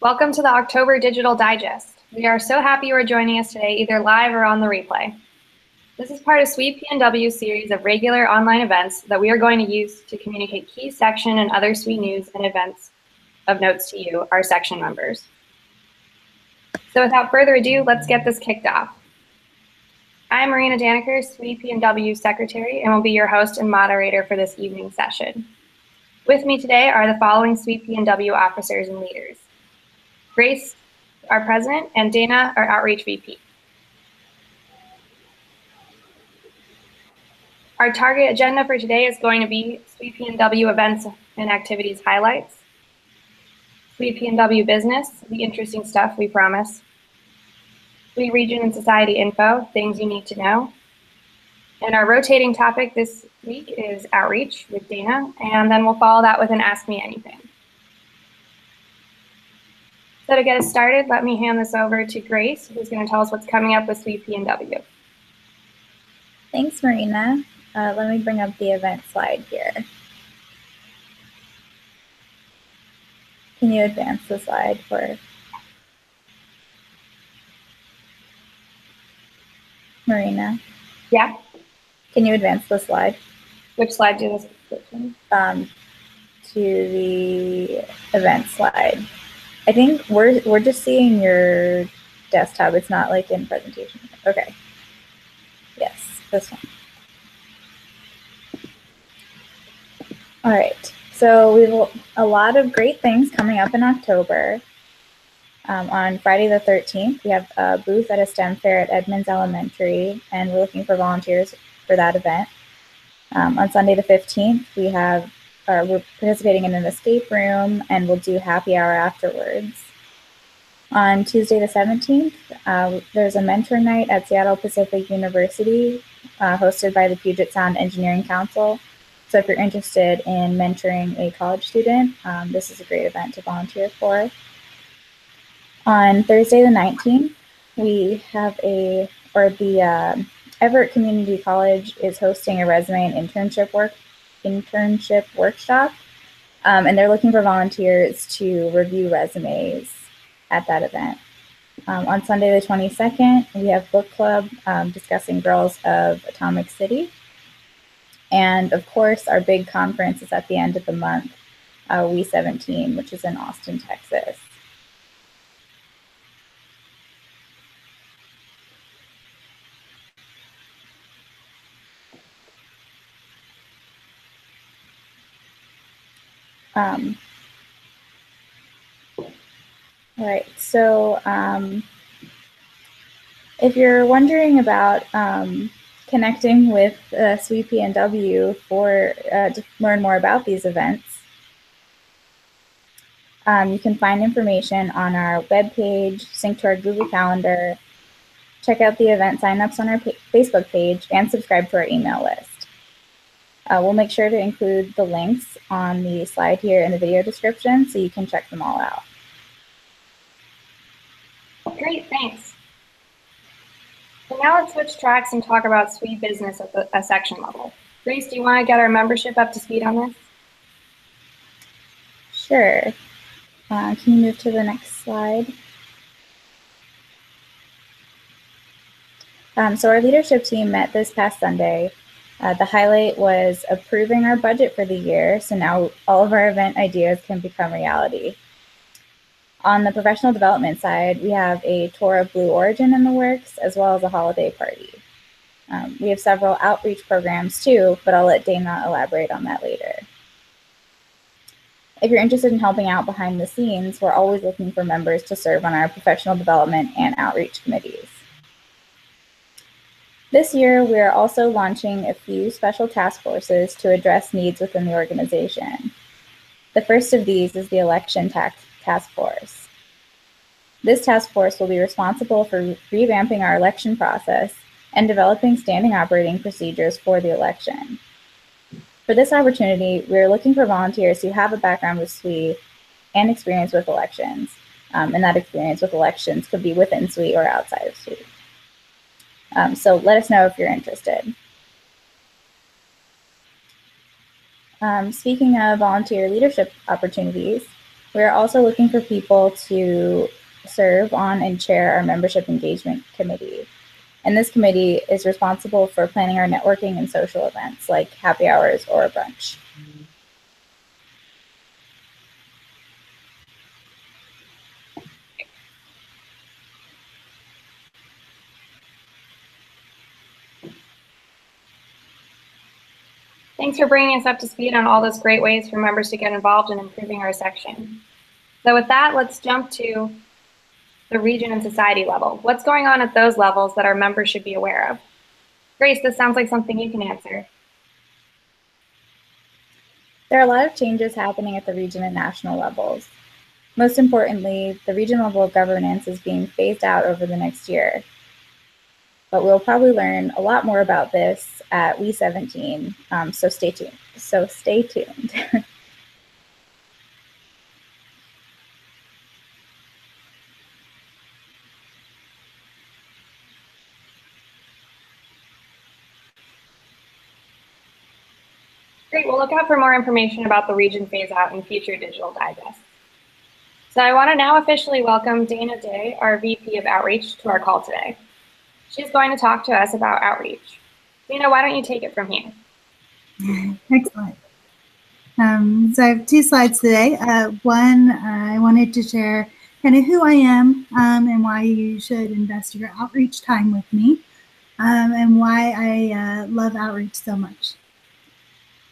Welcome to the October Digital Digest. We are so happy you are joining us today, either live or on the replay. This is part of SWE PNW's series of regular online events that we are going to use to communicate key section and other SWE news and events of notes to you, our section members. So without further ado, let's get this kicked off. I'm Marina Dannecker, SWE PNW Secretary, and will be your host and moderator for this evening session. With me today are the following SWE PNW officers and leaders: Grace, our president, and Dana, our outreach VP. Our target agenda for today is going to be SWE PNW events and activities highlights, SWE PNW business, the interesting stuff we promise, SWE Region Society Info, things you need to know. And our rotating topic this week is outreach with Dana, and then we'll follow that with an Ask Me Anything. So to get us started, let me hand this over to Grace, who's going to tell us what's coming up with SWE PNW. Thanks, Marina. Let me bring up the event slide here. Can you advance the slide for Marina? Yeah. Can you advance the slide? Which slide do this? To the event slide. I think we're just seeing your desktop. It's not like in presentation. Okay. Yes, this one. All right. So we have a lot of great things coming up in October. On Friday the 13th, we have a booth at a STEM fair at Edmonds Elementary, and we're looking for volunteers for that event. On Sunday the 15th, we're participating in an escape room, and we'll do happy hour afterwards. On Tuesday the 17th, there's a mentor night at Seattle Pacific University, hosted by the Puget Sound Engineering Council. So if you're interested in mentoring a college student, this is a great event to volunteer for. On Thursday the 19th, we have the Everett Community College is hosting a resume and internship workshop, and they're looking for volunteers to review resumes at that event. On Sunday the 22nd, we have book club discussing Girls of Atomic City. And of course, our big conference is at the end of the month, SWE 17, which is in Austin, Texas. All right, so if you're wondering about connecting with SWE PNW to learn more about these events, you can find information on our webpage, sync to our Google Calendar, check out the event signups on our Facebook page, and subscribe to our email list. We'll make sure to include the links on the slide here in the video description so you can check them all out. Great, thanks. So now let's switch tracks and talk about SWE business at a section level. Grace, do you want to get our membership up to speed on this? Sure. Can you move to the next slide? So our leadership team met this past Sunday. The highlight was approving our budget for the year, so now all of our event ideas can become reality. On the professional development side, we have a tour of Blue Origin in the works, as well as a holiday party. We have several outreach programs too, but I'll let Dana elaborate on that later. If you're interested in helping out behind the scenes, we're always looking for members to serve on our professional development and outreach committees. This year, we are also launching a few special task forces to address needs within the organization. The first of these is the Election Task Force. This task force will be responsible for revamping our election process and developing standing operating procedures for the election. For this opportunity, we are looking for volunteers who have a background with SWE and experience with elections, and that experience with elections could be within SWE or outside of SWE. So let us know if you're interested. Speaking of volunteer leadership opportunities, We're also looking for people to serve on and chair our membership engagement committee. And this committee is responsible for planning our networking and social events like happy hours or brunch. Thanks for bringing us up to speed on all those great ways for members to get involved in improving our section. So with that, let's jump to the region and society level. What's going on at those levels that our members should be aware of? Grace, this sounds like something you can answer. There are a lot of changes happening at the region and national levels. Most importantly, the region level of governance is being phased out over the next year. But we'll probably learn a lot more about this at SWE 17, so stay tuned. Great, we'll look out for more information about the region phase out in future digital digests. So I want to now officially welcome Dana Day, our VP of Outreach, to our call today. She's going to talk to us about outreach. Dana, why don't you take it from here? Excellent. So I have two slides today. One, I wanted to share kind of who I am and why you should invest your outreach time with me, and why I love outreach so much.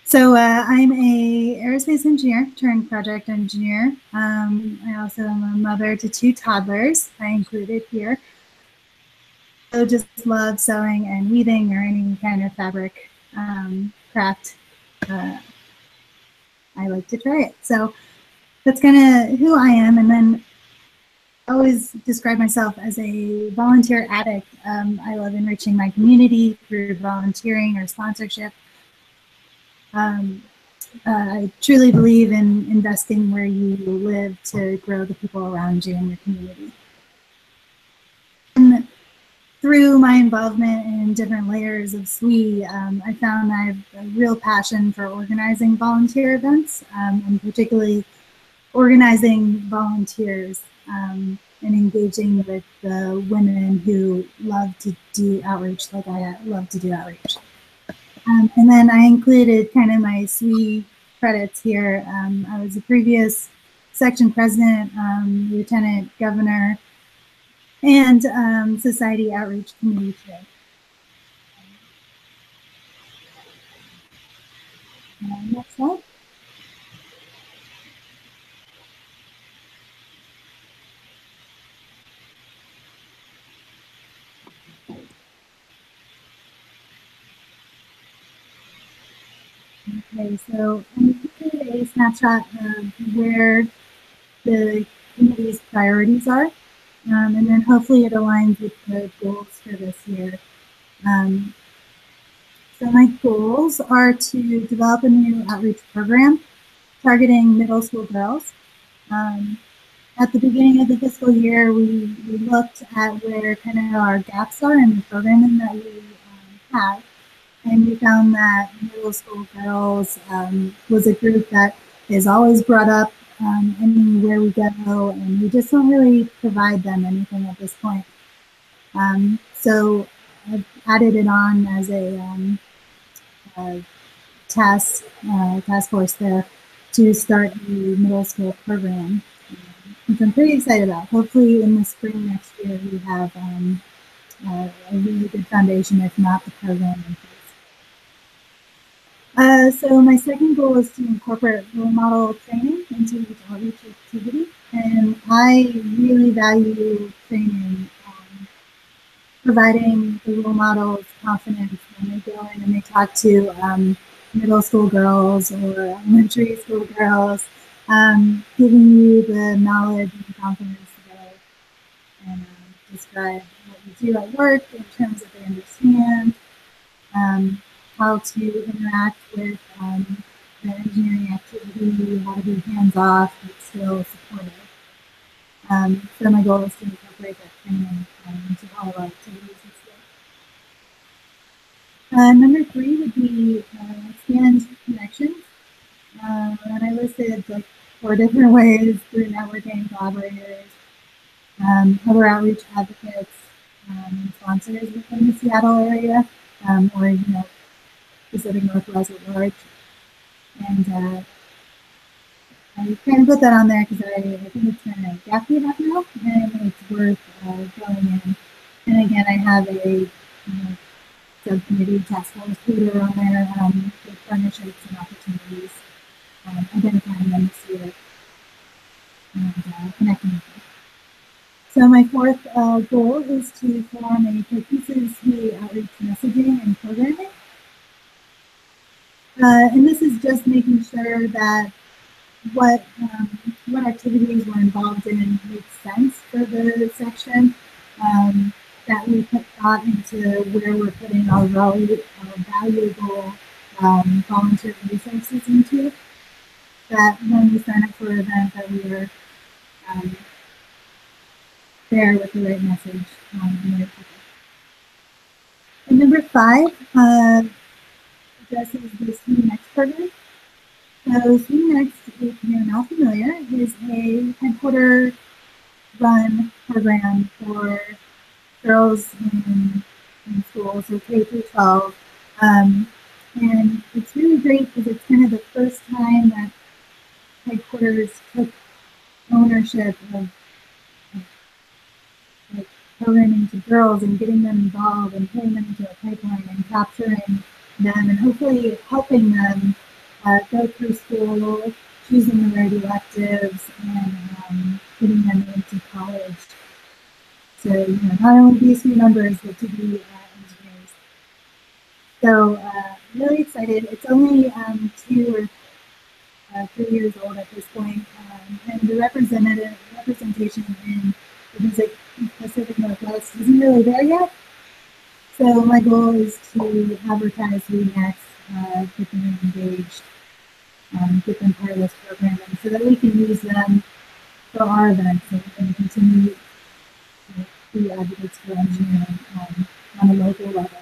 So I'm a aerospace engineer turned project engineer. I also am a mother to two toddlers, I included here. So just love sewing and weaving or any kind of fabric craft. I like to try it. So that's kind of who I am. And then I always describe myself as a volunteer addict. I love enriching my community through volunteering or sponsorship. I truly believe in investing where you live to grow the people around you in your community. And through my involvement in different layers of SWE, I found I have a real passion for organizing volunteer events, and particularly organizing volunteers and engaging with the women who love to do outreach like I love to do outreach. And then I included kind of my SWE credits here. I was a previous section president, lieutenant governor, and society outreach committee chair. Next slide. Okay, so I'm going to a snapshot of where the committee's priorities are, and then hopefully it aligns with the goals for this year. So my goals are to develop a new outreach program targeting middle school girls. At the beginning of the fiscal year, we looked at where kind of our gaps are in the programming that we have. And we found that middle school girls was a group that is always brought up anywhere we go, and we just don't really provide them anything at this point. So I've added it on as a task force there to start the middle school program, which I'm pretty excited about. Hopefully in the spring next year we have a really good foundation, if not the program in place. So my second goal is to incorporate role model training into each outreach activity, and I really value training, providing the role models confidence when they go in and they talk to middle school girls or elementary school girls, giving you the knowledge and confidence to go and describe what you do at work in terms of they understand, how to interact with the engineering activity, how to be hands-off but still supportive. So my goal is to incorporate that training into all of our activities this year. Number 3 would be expand connections. And I listed like 4 different ways through networking, collaborators, other outreach advocates, and sponsors within the Seattle area, or Pacific Northwest at large. And I kind of put that on there because I think it's kind of a gap we have now, and it's worth going in. And again, I have a subcommittee task force leader on there with partnerships and opportunities, identifying them this year and connecting with them. So my 4th goal is to form a cohesive SWE outreach messaging and programming. And this is just making sure that what activities we're involved in makes sense for the section, that we put thought into where we're putting our valuable volunteer resources into, that when we sign up for an event that we are there with the right message and the right people. And number 5 addresses the SWE Next program. So SWE Next, if you're not familiar, is a headquarter-run program for girls in schools, so K through 12. And it's really great because it's kind of the first time that headquarters took ownership of programming to girls and getting them involved and putting them into a pipeline and capturing them and hopefully helping them go through school, choosing the right electives, and getting them into college. So, not only be SWE members, but to be engineers. So, really excited. It's only 2 or 3 years old at this point, and the representation in the Pacific Northwest isn't really there yet. So my goal is to advertise SWE Next, get them engaged, get them part of this program, so that we can use them for our events and continue to be advocates for engineering on a local level.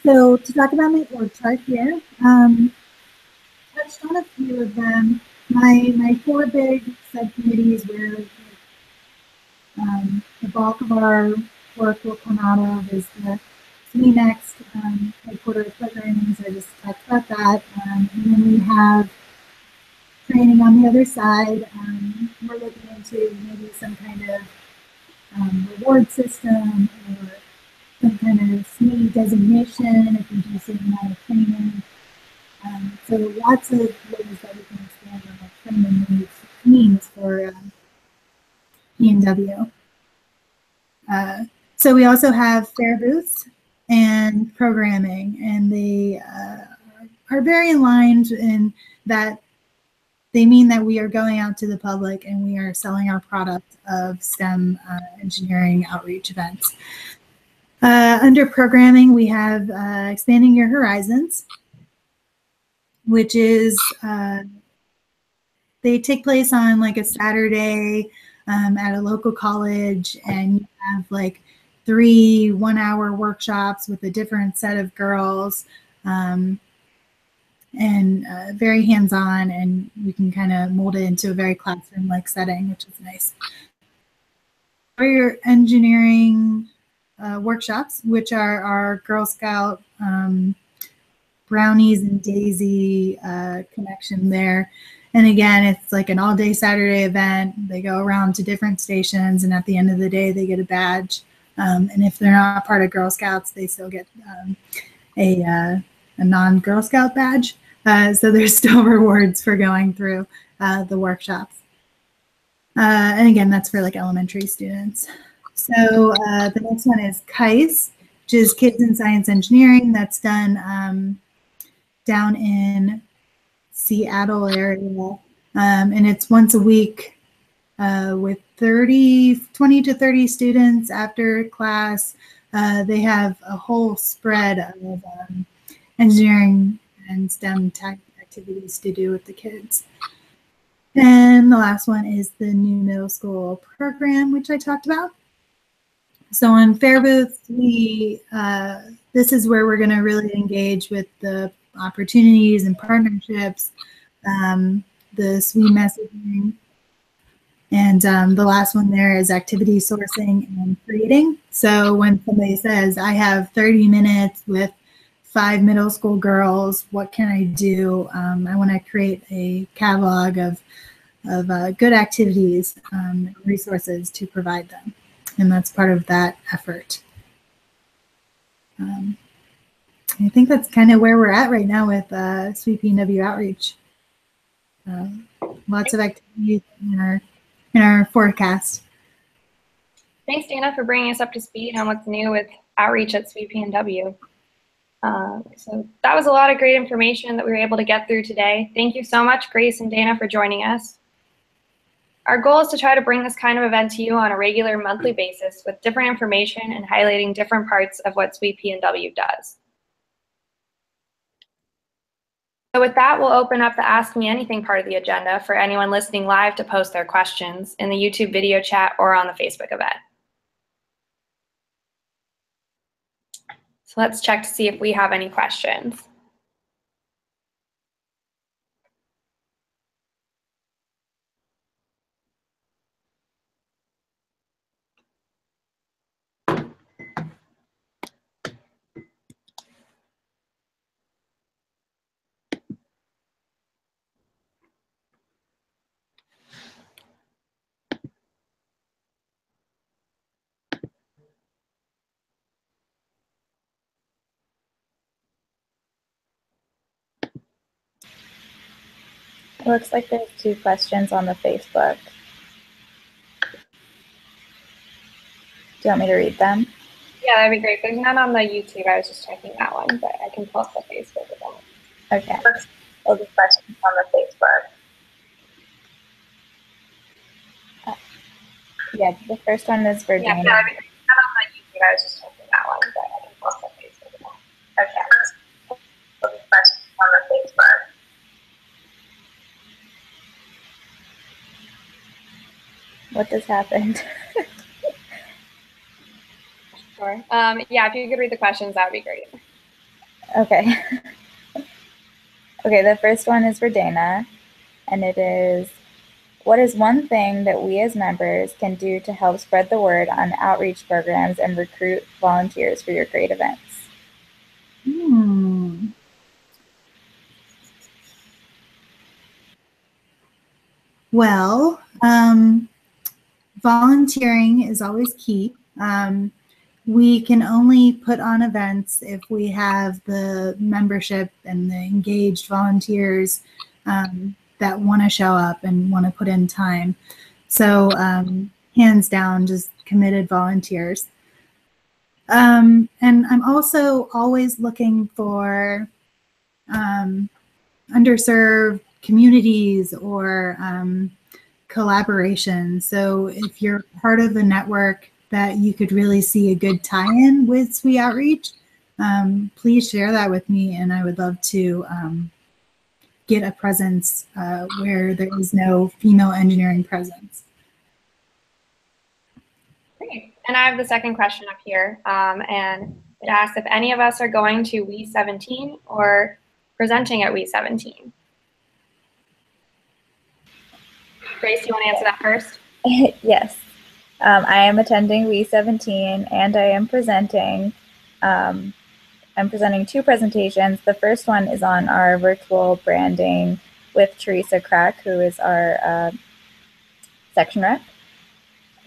So to talk about my org chart here, touched on a few of them. My 4 big subcommittees where the bulk of our work will come out of is the SWE Next headquarter programming, so I just talked about that. And then we have training on the other side. We're looking into maybe some kind of reward system or some kind of SWE designation if we do a certain amount of training. So lots of ways that we can expand on what training means for PNW. So we also have fair booths and programming, and they are very aligned in that they mean that we are going out to the public and we are selling our product of STEM engineering outreach events. Under programming, we have Expanding Your Horizons, which is they take place on like a Saturday at a local college, and you have like 3 one-hour workshops with a different set of girls, and very hands-on, and we can kind of mold it into a very classroom-like setting, which is nice. For your engineering workshops, which are our Girl Scout Brownies and Daisy connection there. And again, it's like an all-day Saturday event. They go around to different stations, and at the end of the day, they get a badge. And if they're not part of Girl Scouts, they still get a non-Girl Scout badge. So there's still rewards for going through the workshops. And again, that's for like elementary students. So the next one is KICE, which is Kids in Science Engineering. That's done down in Seattle area. And it's once a week with 20 to 30 students after class. They have a whole spread of engineering and STEM tech activities to do with the kids. And the last one is the new middle school program, which I talked about. So on Fair Booth, this is where we're going to really engage with the opportunities and partnerships, the SWE messaging, and the last one there is activity sourcing and creating. So when somebody says, I have 30 minutes with 5 middle school girls, what can I do? I want to create a catalog of good activities, resources to provide them. And that's part of that effort. I think that's kind of where we're at right now with SWE PNW outreach. Lots of activities in our forecast. Thanks, Dana, for bringing us up to speed on what's new with outreach at SWE PNW. So that was a lot of great information that we were able to get through today. Thank you so much, Grace and Dana, for joining us. Our goal is to try to bring this kind of event to you on a regular monthly basis with different information and highlighting different parts of what SWE PNW does. So with that, we'll open up the Ask Me Anything part of the agenda for anyone listening live to post their questions in the YouTube video chat or on the Facebook event. So let's check to see if we have any questions. It looks like there's 2 questions on the Facebook. Do you want me to read them? Yeah, that'd be great. There's none on the YouTube. I was just checking that one, but I can pull up the Facebook event. Okay. There'll be questions on the Facebook. Yeah, the first one is for Dana. Yeah, that'd be great. None on the YouTube. I was just checking that one, but I can pull up the Facebook event. Okay. There'll be questions on the Facebook. What just happened? Sure. Yeah, if you could read the questions, that would be great. Okay. Okay, the first one is for Dana, and it is, what is one thing that we as members can do to help spread the word on outreach programs and recruit volunteers for your great events? Well, volunteering is always key. We can only put on events if we have the membership and the engaged volunteers that want to show up and want to put in time. So hands down, just committed volunteers. And I'm also always looking for underserved communities or collaboration. So if you're part of a network that you could really see a good tie-in with SWE Outreach, please share that with me, and I would love to get a presence where there is no female engineering presence. Great. And I have the second question up here, and it asks if any of us are going to WE 17 or presenting at WE 17. Grace, you want to answer that first? Yes. I am attending WE 17 and I am presenting. I'm presenting 2 presentations. The first one is on our virtual branding with Teresa Crack, who is our section rep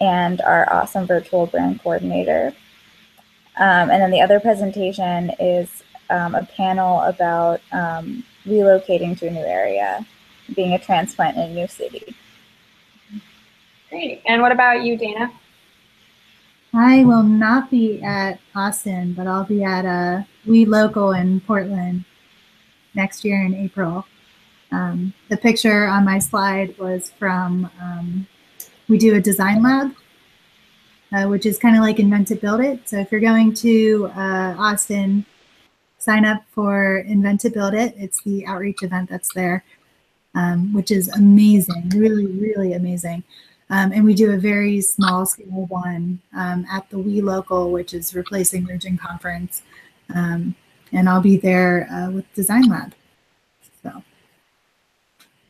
and our awesome virtual brand coordinator. And then the other presentation is a panel about relocating to a new area, being a transplant in a new city. Great. And what about you, Dana? I will not be at Austin, but I'll be at WE Local in Portland next year in April. The picture on my slide was from, we do a design lab, which is kind of like Invent It, Build It. So if you're going to Austin, sign up for Invent It, Build It. It's the outreach event that's there, which is amazing, really, really amazing. And we do a very small scale one at the WE Local, which is replacing Region Conference. and I'll be there with Design Lab. So.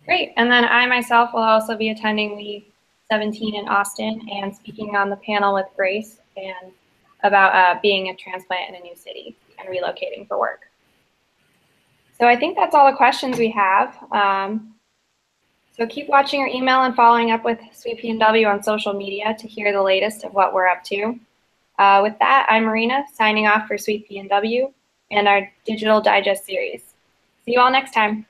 Great. And then I myself will also be attending WE 17 in Austin and speaking on the panel with Grace and about being a transplant in a new city and relocating for work. So I think that's all the questions we have. So keep watching your email and following up with SWE PNW on social media to hear the latest of what we're up to. With that, I'm Marina, signing off for SWE PNW and our Digital Digest series. See you all next time.